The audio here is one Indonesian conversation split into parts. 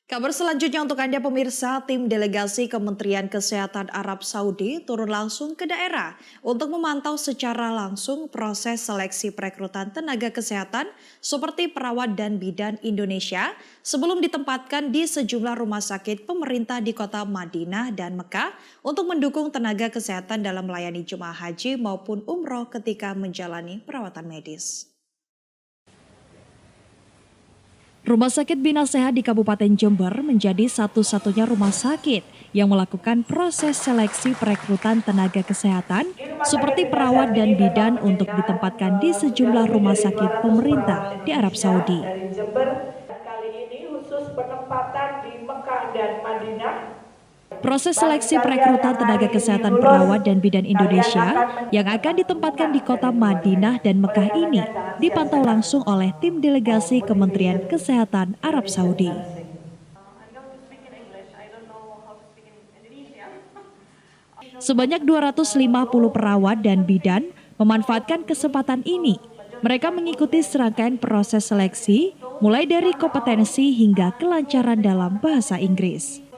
Kabar selanjutnya untuk Anda pemirsa, tim delegasi Kementerian Kesehatan Arab Saudi turun langsung ke daerah untuk memantau secara langsung proses seleksi perekrutan tenaga kesehatan seperti perawat dan bidan Indonesia sebelum ditempatkan di sejumlah rumah sakit pemerintah di kota Madinah dan Mekah untuk mendukung tenaga kesehatan dalam melayani jemaah haji maupun umroh ketika menjalani perawatan medis. Rumah Sakit Bina Sehat di Kabupaten Jember menjadi satu-satunya rumah sakit yang melakukan proses seleksi perekrutan tenaga kesehatan seperti perawat dan bidan untuk ditempatkan di sejumlah rumah sakit pemerintah di Arab Saudi. Kali ini khusus penempatan di Mekah dan Madinah. Proses seleksi perekrutan tenaga kesehatan perawat dan bidan Indonesia yang akan ditempatkan di kota Madinah dan Mekah ini dipantau langsung oleh tim delegasi Kementerian Kesehatan Arab Saudi. Sebanyak 250 perawat dan bidan memanfaatkan kesempatan ini. Mereka mengikuti serangkaian proses seleksi, mulai dari kompetensi hingga kelancaran dalam bahasa Inggris.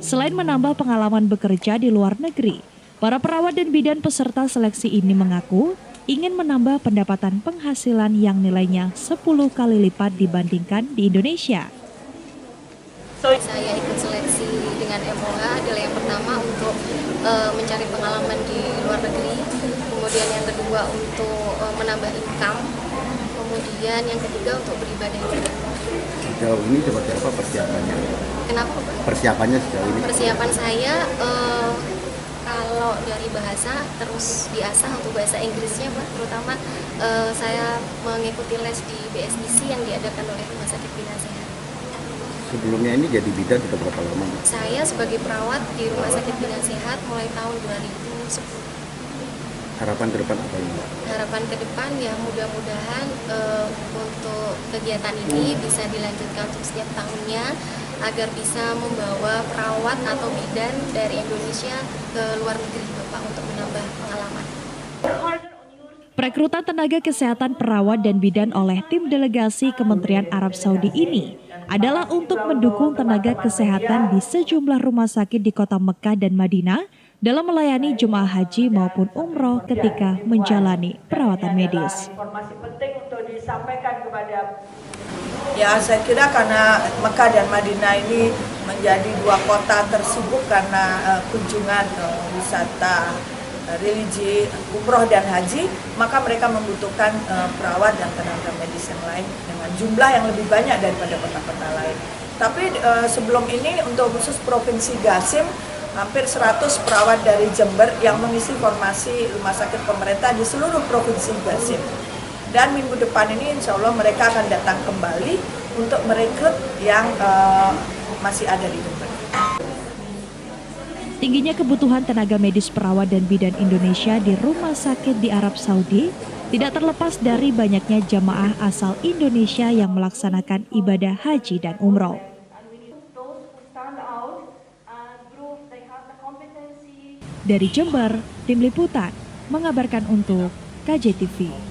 Selain menambah pengalaman bekerja di luar negeri, para perawat dan bidan peserta seleksi ini mengaku ingin menambah pendapatan penghasilan yang nilainya 10 kali lipat dibandingkan di Indonesia. Saya ikut seleksi dengan MOH adalah yang pertama untuk mencari pengalaman di luar negeri, kemudian yang kedua untuk menambah income, kemudian yang ketiga untuk beribadah. Sejauh ini seperti apa persiapannya? Kenapa? Persiapannya sejauh ini? Persiapan saya kalau dari bahasa terus diasah untuk bahasa Inggrisnya, Pak. Terutama saya mengikuti les di BSDC yang diadakan oleh Rumah Sakit Bina Sehat. Sebelumnya ini jadi bidan sudah berapa lama? Saya sebagai perawat di Rumah Sakit Bina Sehat mulai tahun 2010. Harapan ke depan apa ini? Harapan ke depan ya mudah-mudahan untuk kegiatan ini bisa dilanjutkan untuk setiap tahunnya agar bisa membawa perawat atau bidan dari Indonesia ke luar negeri, Bapak, untuk menambah pengalaman. Perekrutan tenaga kesehatan perawat dan bidan oleh tim delegasi Kementerian Arab Saudi ini adalah untuk mendukung tenaga kesehatan di sejumlah rumah sakit di kota Mekah dan Madinah dalam melayani jemaah haji maupun umroh ketika menjalani perawatan medis. Informasi penting untuk disampaikan kepada saya kira karena Mekah dan Madinah ini menjadi dua kota tersibuk karena kunjungan wisata religi, umroh dan haji, maka mereka membutuhkan perawat dan tenaga medis yang lain dengan jumlah yang lebih banyak daripada kota-kota lain. Tapi sebelum ini untuk khusus Provinsi Qasim, hampir 100 perawat dari Jember yang mengisi formasi rumah sakit pemerintah di seluruh Provinsi Qasim. Dan minggu depan ini insya Allah mereka akan datang kembali untuk merekrut yang masih ada di Jember. Tingginya kebutuhan tenaga medis perawat dan bidan Indonesia di rumah sakit di Arab Saudi tidak terlepas dari banyaknya jamaah asal Indonesia yang melaksanakan ibadah haji dan umroh. Dari Jember, tim liputan mengabarkan untuk KJTV.